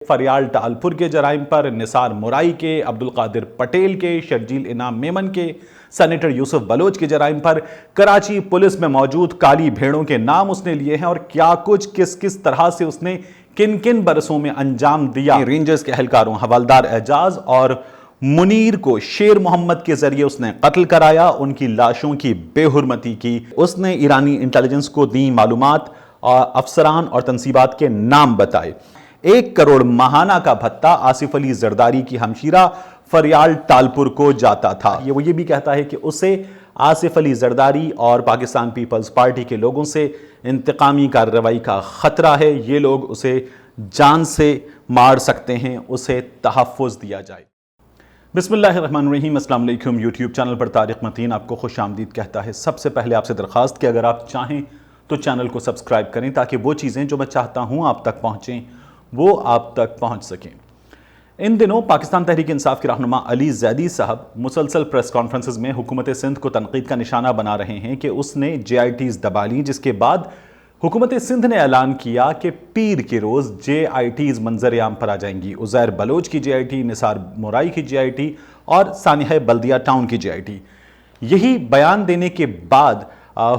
فریال ٹالپور کے جرائم پر، نثار مورائی کے، عبدالقادر پٹیل کے، شرجیل انعام میمن کے، سینیٹر یوسف بلوچ کے جرائم پر کراچی پولیس میں موجود کالی بھیڑوں کے نام اس نے لیے ہیں اور کیا کچھ کس طرح سے اس نے کن کن برسوں میں انجام دیا۔ رینجرز کے اہلکاروں حوالدار اعجاز اور منیر کو شیر محمد کے ذریعے اس نے قتل کرایا، ان کی لاشوں کی بے حرمتی کی، اس نے ایرانی انٹیلیجنس کو دی معلومات، افسران اور تنصیبات کے نام بتائے۔ 1 کروڑ ماہانہ کا بھتہ آصف علی زرداری کی ہمشیرہ فریال ٹالپور کو جاتا تھا۔ وہ یہ بھی کہتا ہے کہ اسے آصف علی زرداری اور پاکستان پیپلز پارٹی کے لوگوں سے انتقامی کارروائی کا خطرہ ہے، یہ لوگ اسے جان سے مار سکتے ہیں، اسے تحفظ دیا جائے۔ بسم اللہ الرحمن الرحیم، السلام علیکم۔ یوٹیوب چینل پر طارق متین آپ کو خوش آمدید کہتا ہے۔ سب سے پہلے آپ سے درخواست کہ اگر آپ چاہیں تو چینل کو سبسکرائب کریں تاکہ وہ چیزیں جو میں چاہتا ہوں آپ تک پہنچیں وہ آپ تک پہنچ سکیں۔ ان دنوں پاکستان تحریک انصاف کے رہنما علی زیدی صاحب مسلسل پریس کانفرنسز میں حکومت سندھ کو تنقید کا نشانہ بنا رہے ہیں کہ اس نے JITs دبا لیں، جس کے بعد حکومت سندھ نے اعلان کیا کہ پیر کے روز JITs منظر عام پر آ جائیں گی۔ عزیر بلوچ کی JIT، نثار مورائی کی JIT اور سانحہ بلدیہ ٹاؤن کی JIT۔ یہی بیان دینے کے بعد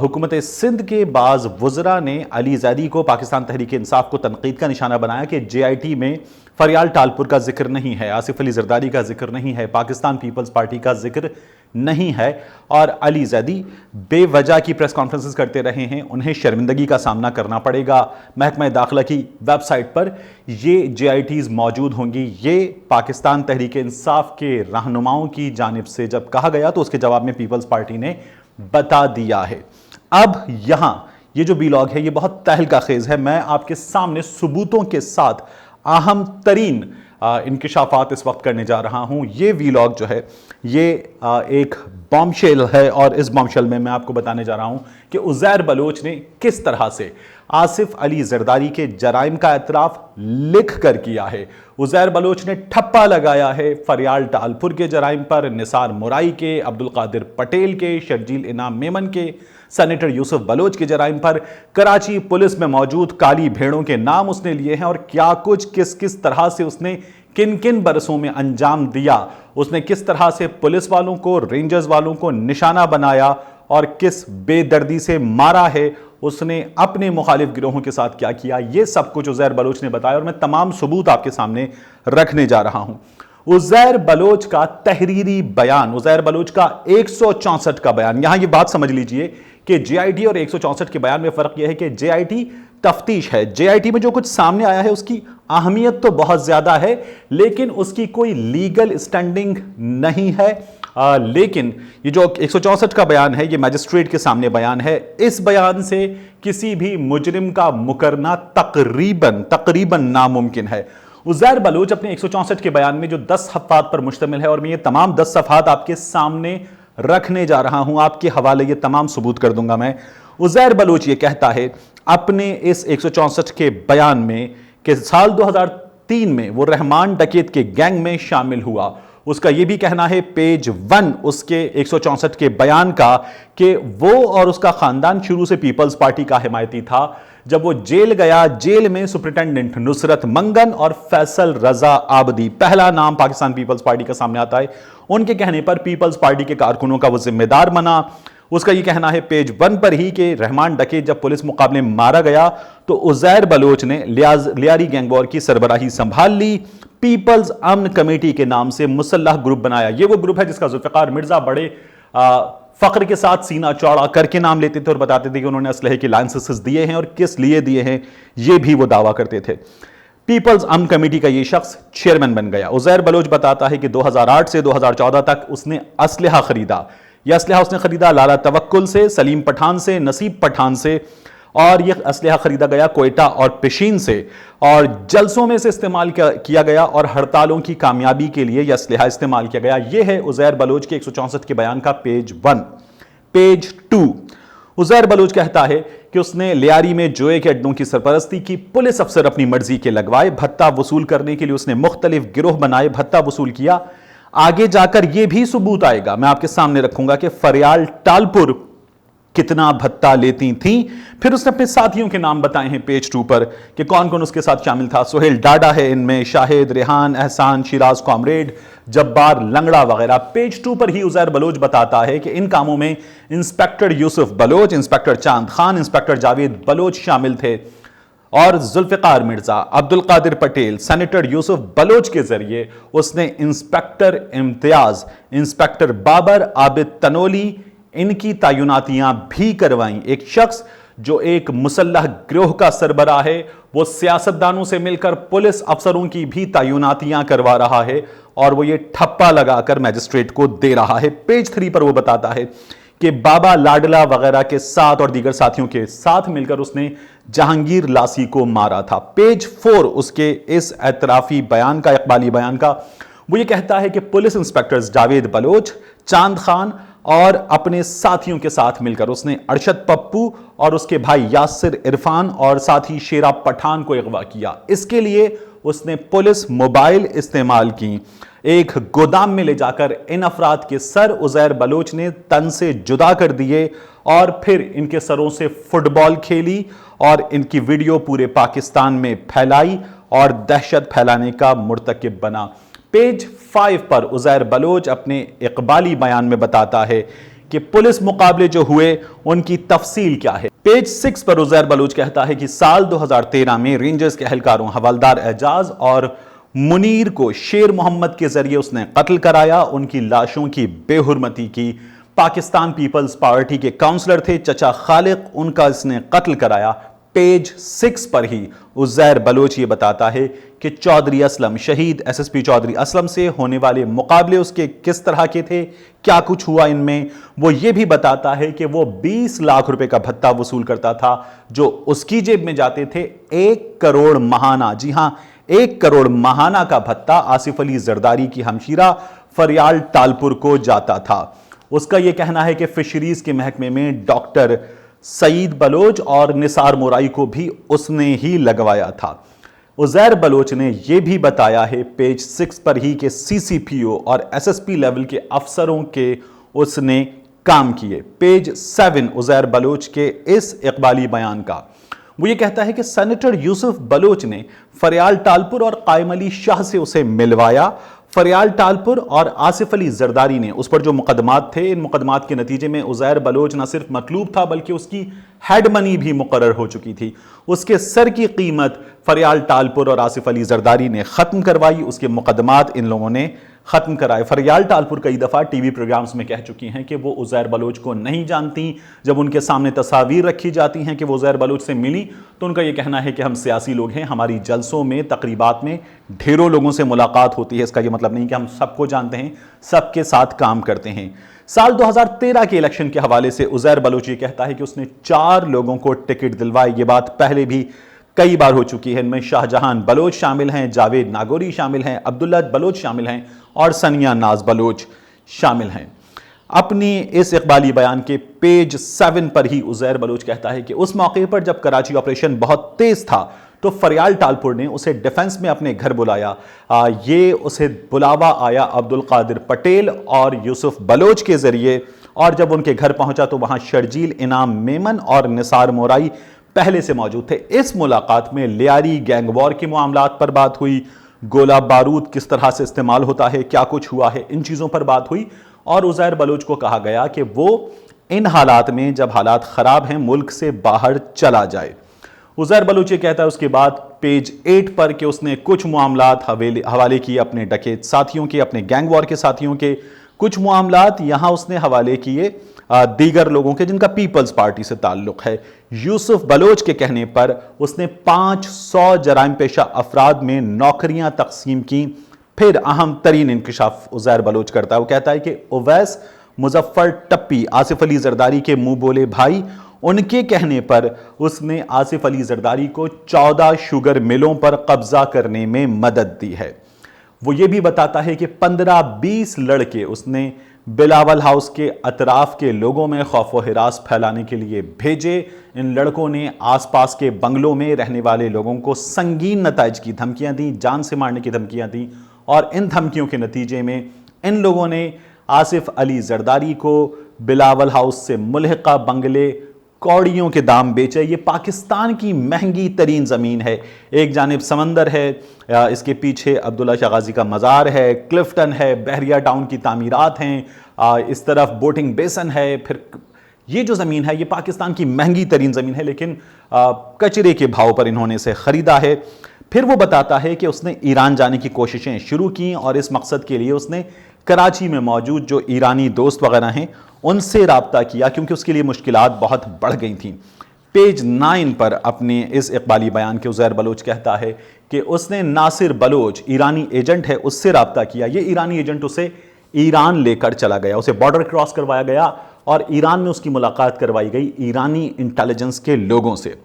حکومت سندھ کے بعض وزراء نے علی زیدی کو پاکستان تحریک انصاف کو تنقید کا نشانہ بنایا کہ JIT میں فریال ٹالپور کا ذکر نہیں ہے، آصف علی زرداری کا ذکر نہیں ہے، پاکستان پیپلز پارٹی کا ذکر نہیں ہے، اور علی زیدی بے وجہ کی پریس کانفرنسز کرتے رہے ہیں، انہیں شرمندگی کا سامنا کرنا پڑے گا۔ محکمہ داخلہ کی ویب سائٹ پر یہ JITs موجود ہوں گی۔ یہ پاکستان تحریک انصاف کے رہنماؤں کی جانب سے جب کہا گیا تو اس کے جواب میں پیپلز پارٹی نے بتا دیا ہے۔ اب یہاں یہ جو ویلاگ ہے یہ بہت تہلکہ خیز ہے، میں آپ کے سامنے ثبوتوں کے ساتھ اہم ترین انکشافات اس وقت کرنے جا رہا ہوں۔ یہ ویلاگ جو ہے یہ ایک بام شیل ہے، اور اس بام شیل میں آپ کو بتانے جا رہا ہوں کہ عزیر بلوچ نے کس طرح سے آصف علی زرداری کے جرائم کا اعتراف لکھ کر کیا ہے۔ عزیر بلوچ نے ٹھپا لگایا ہے فریال ٹالپور کے جرائم پر، نثار مورائی کے، عبدالقادر پٹیل کے، شرجیل انعام میمن کے، سینیٹر یوسف بلوچ کے جرائم پر کراچی پولیس میں موجود کالی بھیڑوں کے نام اس نے لیے ہیں اور کیا کچھ کس طرح سے اس نے کن کن برسوں میں انجام دیا، اس نے کس طرح سے پولیس والوں کو، رینجرز والوں کو نشانہ بنایا اور کس بے دردی سے مارا ہے، اس نے اپنے مخالف گروہوں کے ساتھ کیا کیا، یہ سب کچھ عزیر بلوچ نے بتایا اور میں تمام ثبوت آپ کے سامنے رکھنے جا رہا ہوں۔ عزیر بلوچ کا تحریری بیان، عزیر بلوچ کا 164 کا بیان، یہاں یہ بات سمجھ لیجئے کہ JIT اور 164 کے بیان میں فرق یہ ہے کہ JIT تفتیش ہے۔ JIT میں جو کچھ سامنے آیا ہے اس کی اہمیت تو بہت زیادہ ہے، لیکن اس کی کوئی لیگل اسٹینڈنگ نہیں ہے۔ لیکن یہ جو 164 کا بیان ہے یہ میجسٹریٹ کے سامنے بیان ہے، اس بیان سے کسی بھی مجرم کا مقررہ تقریباً ناممکن ہے۔ عزیر بلوچ اپنے 164 کے بیان میں جو 10 صفحات پر مشتمل ہے، اور میں یہ تمام 10 صفحات آپ کے سامنے رکھنے جا رہا ہوں، آپ کے حوالے یہ تمام ثبوت کر دوں گا میں۔ عزیر بلوچ یہ کہتا ہے اپنے اس 164 کے بیان میں کہ سال 2003 میں وہ رحمان ڈکیت کے گینگ میں شامل ہوا۔ اس کا یہ بھی کہنا ہے پیج 1 اس کے 164 کے بیان کا کہ وہ اور اس کا خاندان شروع سے پیپلز پارٹی کا حمایتی تھا۔ جب وہ جیل گیا، جیل میں سپرنٹینڈنٹ نصرت منگن اور فیصل رضا عابدی، پہلا نام پاکستان پیپلز پارٹی کا سامنے آتا ہے، ان کے کہنے پر پیپلز پارٹی کے کارکنوں کا وہ ذمہ دار بنا۔ اس کا یہ کہنا ہے پیج 1 پر ہی کہ رحمان ڈکیت جب پولیس مقابلے میں مارا گیا تو عزیر بلوچ نے لیاری گینگ وار کی سربراہی سنبھال لی، پیپلز امن کمیٹی کے نام سے مسلح گروپ بنایا۔ یہ وہ گروپ ہے جس کا ذوالفقار مرزا بڑے فخر کے ساتھ سینہ چوڑا کر کے نام لیتے تھے اور بتاتے تھے کہ انہوں نے اسلحے کے لائسنسز دیے ہیں اور کس لیے دیے ہیں، یہ بھی وہ دعویٰ کرتے تھے۔ پیپلز امن کمیٹی کا یہ شخص چیئرمین بن گیا۔ عزیر بلوچ بتاتا ہے کہ 2008 سے 2014 تک اس نے اسلحہ خریدا۔ یہ اسلحہ اس نے خریدا لالا توکل سے، سلیم پٹھان سے، نصیب پٹھان سے، اور یہ اسلحہ خریدا گیا کوئٹہ اور پشین سے، اور جلسوں میں سے استعمال کیا گیا اور ہڑتالوں کی کامیابی کے لیے یہ اسلحہ استعمال کیا گیا۔ یہ ہے عزیر بلوچ کے 164 کے بیان کا پیج 1۔ پیج 2 عزیر بلوچ کہتا ہے کہ اس نے لیاری میں جوئے کے اڈوں کی سرپرستی کی، پولیس افسر اپنی مرضی کے لگوائے، بھتہ وصول کرنے کے لیے اس نے مختلف گروہ بنائے، بھتہ وصول کیا۔ آگے جا کر یہ بھی ثبوت آئے گا، میں آپ کے سامنے رکھوں گا کہ فریال ٹالپور कितना भत्ता लेती थीं। फिर उसने अपने साथियों के नाम बताए हैं पेज 2 पर कि कौन कौन उसके साथ शामिल था। सोहेल डाडा है इनमें, शाहिद, रेहान, एहसान, शिराज कॉमरेड, जब्बार, लंगड़ा वगैरह। पेज 2 पर ही उज़ैर बलोच बताता है कि इन कामों में इंस्पेक्टर यूसुफ बलोच, इंस्पेक्टर चांद खान, इंस्पेक्टर जावेद बलोच शामिल थे और जुल्फ़िकार मिर्जा, अब्दुल कादिर पटेल, सेनेटर यूसुफ बलोच के जरिए उसने इंस्पेक्टर इम्तियाज, इंस्पेक्टर बाबर, आबिद तनोली, इनकी तैनातियां भी करवाईं। एक शख्स जो एक मुसल्लह गिरोह का सरबराह है, वो सियासतदानों से मिलकर पुलिस अफसरों की भी तैनातियां करवा रहा है और वो ये ठप्पा लगाकर मैजिस्ट्रेट को दे रहा है। पेज 3 पर वो बताता है कि बाबा लाडला वगैरह के साथ और दीगर साथियों के साथ मिलकर उसने जहांगीर लासी को मारा था। पेज 4 उसके इस एतराफी बयान का, इकबाली बयान का, वो ये कहता है कि पुलिस इंस्पेक्टर्स जावेद बलोच, चांद खान और अपने साथियों के साथ मिलकर उसने अरशद पप्पू और उसके भाई यासिर इरफान और साथी शेरा पठान को अगवा किया। इसके लिए उसने पुलिस मोबाइल इस्तेमाल की। एक गोदाम में ले जाकर इन अफराद के सर उज़ैर बलोच ने तन से जुदा कर दिए और फिर इनके सरों से फुटबॉल खेली और इनकी वीडियो पूरे पाकिस्तान में फैलाई और दहशत फैलाने का मुर्तकिब बना। पेज 5 पर उज़ैर बलोच अपने इकबाली बयान में बताता है कि पुलिस मुकाबले जो हुए उनकी तफसील क्या है। पेज 6 पर उज़ैर बलोच कहता है कि साल 2013 में रेंजर्स के एहलकारों हवलदार एजाज और मुनीर को शेर मोहम्मद के जरिए उसने कत्ल कराया। उनकी लाशों की बेहुरमती की। पाकिस्तान पीपल्स पार्टी के काउंसलर थे चचा खालिक, उनका इसने कत्ल कराया। पेज 6 पर ही उज़ैर बलोच ये बताता है कि चौधरी असलम, शहीद एसएसपी चौधरी असलम से होने वाले मुकाबले उसके किस तरह के थे, क्या कुछ हुआ इनमें। वो ये भी बताता है कि वो 20 लाख रुपए का भत्ता वसूल करता था जो उसकी जेब में जाते थे। 1 करोड़ महाना, जी हां, 1 करोड़ महाना का भत्ता आसिफ अली जरदारी की हमशीरा फरियाल टालपुर को जाता था। उसका यह कहना है कि फिशरीज के महकमे में डॉक्टर सईद बलोच और निसार मोराई को भी उसने ही लगवाया था। उज़ैर बलोच ने यह भी बताया है पेज 6 पर ही कि सीसीपीओ और एसएसपी लेवल के अफसरों के उसने काम किए। पेज 7 उज़ैर बलोच के इस इकबाली बयान का, वो ये कहता है कि सेनेटर यूसुफ बलोच ने फरियाल टालपुर और कायम अली शाह से उसे मिलवाया। फरियाल टालपुर और आसिफ अली जरदारी ने उस पर जो मुकदमात थे, इन मुकदमात के नतीजे में उज़ैर बलोच न सिर्फ मतलूब था बल्कि उसकी हेड मनी भी मुकर्रर हो चुकी थी। उसके सर की कीमत फरियाल टालपुर और आसिफ अली जरदारी ने ख़त्म करवाई, उसके मुकदमात इन लोगों ने ख़त्म कराए। फरियाल टालपुर कई दफ़ा टीवी प्रोग्राम्स में कह चुकी हैं कि वो उज़ैर बलोच को नहीं जानती। जब उनके सामने तस्वीर रखी जाती हैं कि वो उज़ैर बलोच से मिली तो उनका ये कहना है कि हम सियासी लोग हैं, हमारी जलसों में, तकरीबात में ढेरों लोगों से मुलाकात होती है। इसका ये मतलब नहीं कि हम सबको जानते हैं, सबके साथ काम करते हैं। साल 2013 के इलेक्शन के हवाले से उज़ैर बलोच ये कहता है कि उसने 4 लोगों को टिकट दिलवाई। ये बात पहले भी कई बार हो चुकी है। इनमें शाहजहां बलोच शामिल हैं, जावेद नागौरी शामिल हैं, अब्दुल्ला बलोच शामिल हैं और सनिया नाज बलोच शामिल हैं। अपनी इस इकबाली बयान के पेज 7 पर ही उज़ैर बलोच कहता है कि उस मौके पर जब कराची ऑपरेशन बहुत तेज था तो फरियाल टालपुर ने उसे डिफेंस में अपने घर बुलाया। ये उसे बुलावा आया अब्दुल कादिर पटेल और यूसुफ बलोच के जरिए, और जब उनके घर पहुंचा तो वहां शर्जील इनाम मेमन और निसार मोराई पहले से मौजूद थे। इस मुलाकात में लियारी गैंग वॉर के मामलात पर बात हुई, गोला बारूद किस तरह से इस्तेमाल होता है, क्या कुछ हुआ है, इन चीज़ों पर बात हुई। और उज़ैर बलोच को कहा गया कि वो इन हालात में, जब हालात ख़राब हैं, मुल्क से बाहर चला जाए। उज़ैर बलोच ये कहता है उसके बाद पेज 8 पर कि उसने कुछ मामलात हवाले किए अपने डकैत साथियों के, अपने गैंग वॉर के साथियों के। कुछ मामलात यहाँ उसने हवाले किए दीगर लोगों के जिनका पीपल्स पार्टी से ताल्लुक़ है। यूसुफ बलोच के कहने पर उसने 500 जराइम पेशा अफराद में नौकरियां तकसीम की। फिर अहम तरीन इंकशाफ उज़ैर बलोच करता है। वो कहता है कि उवैस, मुजफ्फर टप्पी, आसिफ अली जरदारी के मुंह बोले भाई, उनके कहने पर उसने आसिफ अली जरदारी को 14 शुगर मिलों पर कब्जा करने में मदद दी है। वो ये भी बताता है कि 15-20 लड़के उसने बिलावल हाउस के अतराफ के लोगों में खौफ व हिरास फैलाने के लिए भेजे। इन लड़कों ने आसपास के बंगलों में रहने वाले लोगों को संगीन नताइज की धमकियां दी, जान से मारने की धमकियां दी, और इन धमकियों के नतीजे में इन लोगों ने आसिफ अली जरदारी को बिलावल हाउस से मुल्हिका बंगले कौड़ियों के दाम बेचे। ये पाकिस्तान की महंगी तरीन ज़मीन है। एक जानिब समंदर है, इसके पीछे अब्दुल्ला शाह गाजी का मज़ार है, क्लिफ्टन है, बहरिया टाउन की तामीरात हैं, इस तरफ बोटिंग बेसन है। फिर ये जो ज़मीन है ये पाकिस्तान की महंगी तरीन ज़मीन है, लेकिन कचरे के भाव पर इन्होंने इसे ख़रीदा है। फिर वो बताता है कि उसने ईरान जाने की कोशिशें शुरू की और इस मकसद के लिए उसने कराची में मौजूद जो ईरानी दोस्त वगैरह हैं उनसे राब्ता किया, क्योंकि उसके लिए मुश्किलात बहुत बढ़ गई थीं। पेज 9 पर अपने इस इकबाली बयान के उज़ैर बलोच कहता है कि उसने नासिर बलोच, ईरानी एजेंट है, उससे राब्ता किया। ये ईरानी एजेंट उसे ईरान लेकर चला गया, उसे बॉर्डर क्रॉस करवाया गया और ईरान में उसकी मुलाकात करवाई गई ईरानी इंटेलिजेंस के लोगों से।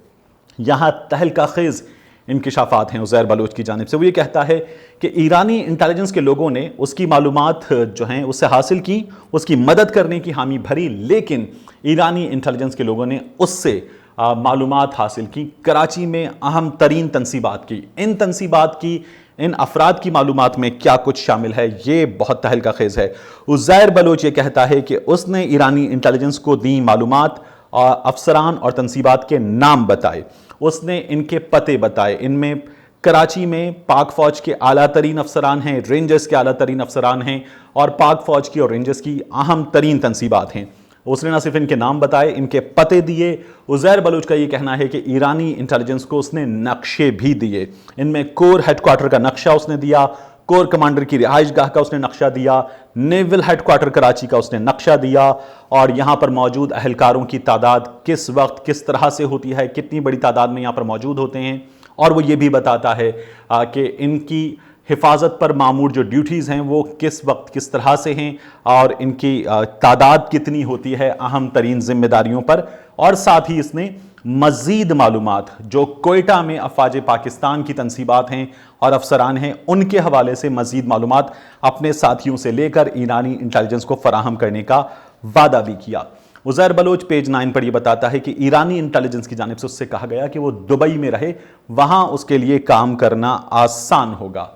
यहाँ तहलका खेज़ इंकिशाफात हैं उज़ैर बलोच की जानिब से। वो ये कहता है कि ईरानी इंटेलिजेंस के लोगों ने उसकी मालूमात जो हैं उससे हासिल की, उसकी मदद करने की हामी भरी, लेकिन ईरानी इंटेलिजेंस के लोगों ने उससे मालूमात हासिल की। कराची में अहम तरीन तनसीबात की, इन तनसीबात की, इन अफराद की मालूमात में क्या कुछ शामिल है, ये बहुत तहलका खेज़ है। उज़ैर बलोच ये कहता है कि उसने ईरानी इंटेलिजेंस को दी मालूमात, अफसरान और तनसीबात के नाम बताए, उसने इनके पते बताए। इनमें कराची में पाक फौज के आला तरीन अफसरान हैं, रेंजर्स के आला तरीन अफसरान हैं और पाक फौज की और रेंजर्स की अहम तरीन तनसीबात हैं। उसने न सिर्फ इनके नाम बताए, इनके पते दिए। उज़ैर बलोच का ये कहना है कि ईरानी इंटेलिजेंस को उसने नक्शे भी दिए। इनमें कोर हेडक्वार्टर का नक्शा उसने दिया, कोर कमांडर की रिहाइश गाह का उसने नक्शा दिया, नेवल हेडक्वार्टर कराची का उसने नक्शा दिया और यहाँ पर मौजूद अहलकारों की तादाद किस वक्त किस तरह से होती है, कितनी बड़ी तादाद में यहाँ पर मौजूद होते हैं। और वो ये भी बताता है कि इनकी हिफाजत पर मामूर जो ड्यूटीज़ हैं वो किस वक्त किस तरह से हैं और इनकी तादाद कितनी होती है अहम तरीन जिम्मेदारियों पर। और साथ ही इसने मज़ीद मालूमात जो कोयटा में अफवाज पाकिस्तान की तनसीबात हैं और अफसरान हैं उनके हवाले से मज़ीद मालूमात अपने साथियों से लेकर ईरानी इंटेलिजेंस को फराहम करने का वादा भी किया। उज़ैर बलोच पेज 9 पर यह बताता है कि ईरानी इंटेलिजेंस की जानिब से उससे कहा गया कि वो दुबई में रहे, वहाँ उसके लिए काम करना आसान होगा।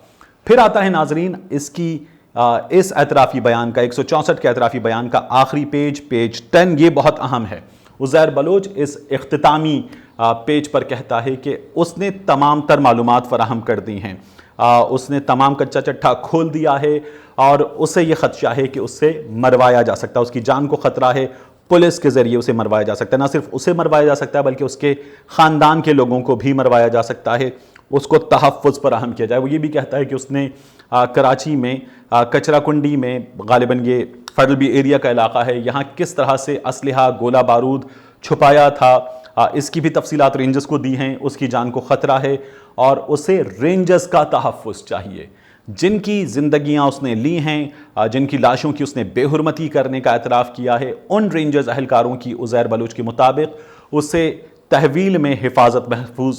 फिर आता है नाजरीन इसकी इस एतराफ़ी बयान का 164 के एतराफ़ी बयान का आखिरी पेज, पेज 10। ये बहुत अहम है। उज़ैर बलोच इस इख्तितामी पेज पर कहता है कि उसने तमाम तर मालूमात फराहम कर दी हैं, उसने तमाम कच्चा चट्ठा खोल दिया है और उसे ये ख़दशा है कि उससे मरवाया जा सकता है, उसकी जान को ख़तरा है, पुलिस के ज़रिए उसे मरवाया जा सकता है। ना सिर्फ उसे मरवाया जा सकता है बल्कि उसके ख़ानदान के लोगों को भी मरवाया जा सकता है, उसको तहफ़्फ़ुज़ फराहम किया जाए। वो ये भी कहता है कि उसने कराची में कचरा कुंडी में, गालिबन ये फेडरल बी एरिया का इलाका है, यहाँ किस तरह से असलहा गोला बारूद छुपाया था, इसकी भी तफसीलात रेंजर्स को दी हैं। उसकी जान को ख़तरा है और उसे रेंजर्स का तहफ़्फ़ुज़ चाहिए। जिनकी ज़िंदगियाँ उसने ली हैं, जिनकी लाशों की उसने बेहुरमती करने का एतराफ़ किया है, उन रेंजर्स अहलकारों की उज़ैर बलोच के मुताबिक उसे तहवील में हिफाजत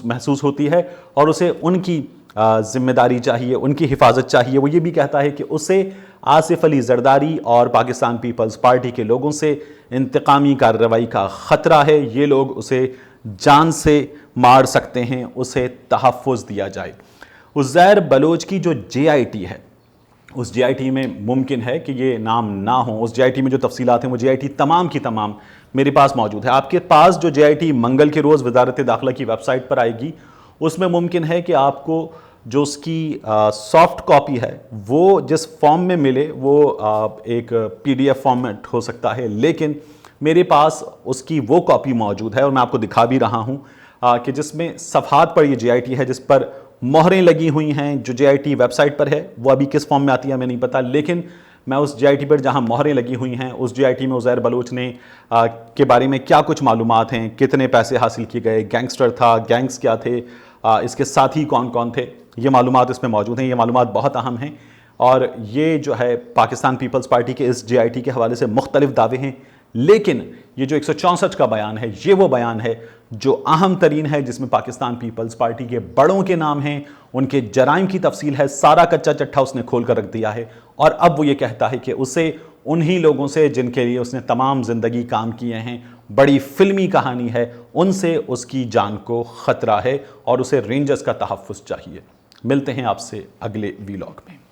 महसूस होती है और उसे उनकी ज़िम्मेदारी चाहिए, उनकी हिफाजत चाहिए। वो ये भी कहता है कि उसे आसिफ अली जरदारी और पाकिस्तान पीपल्स पार्टी के लोगों से इंतकामी कार्रवाई का ख़तरा है। ये लोग उसे जान से मार सकते हैं, उसे तहफ़्फ़ुज़ दिया जाए। उज़ैर बलोच की जो JIT है, उस JIT में मुमकिन है कि ये नाम ना हो। उस JIT में जो तफसीलात हैं वो JIT तमाम की तमाम मेरे पास मौजूद है। आपके पास जो JIT मंगल के रोज़ वज़ारत दाखिला की वेबसाइट पर आएगी, उसमें मुमकिन है कि आपको जो उसकी सॉफ्ट कॉपी है वो जिस फॉर्म में मिले वो एक PDF फॉर्मेट हो सकता है, लेकिन मेरे पास उसकी वो कॉपी मौजूद है और मैं आपको दिखा भी रहा हूँ कि जिसमें सफ़हात पर ये JIT है, जिस पर मोहरें लगी हुई हैं। जो JIT वेबसाइट पर है वो अभी किस फॉर्म में आती है हमें नहीं पता, लेकिन मैं उस JIT पर जहां मोहरें लगी हुई हैं उस JIT में उज़ैर बलोच ने के बारे में क्या कुछ मालूमात हैं, कितने पैसे हासिल किए गए, गैंगस्टर था, गैंग्स क्या थे, इसके साथी कौन कौन थे, ये मालूमात इसमें मौजूद हैं। ये मालूमात बहुत अहम हैं और ये जो है पाकिस्तान पीपल्स पार्टी के इस JIT के हवाले से मुख्तलिफ दावे हैं, लेकिन ये जो 164 का बयान है ये वो बयान है जो अहम तरीन है, जिसमें पाकिस्तान पीपल्स पार्टी के बड़ों के नाम हैं, उनके जराइम की तफसील है, सारा कच्चा चट्ठा उसने खोल कर रख दिया है। और अब वो ये कहता है कि उसे उन्हीं लोगों से जिनके लिए उसने तमाम ज़िंदगी काम किए हैं, बड़ी फिल्मी कहानी है, उनसे उसकी जान को ख़तरा है और उसे रेंजर्स का तहफ़्फ़ुज़ चाहिए। मिलते हैं आपसे अगले वीलॉग में।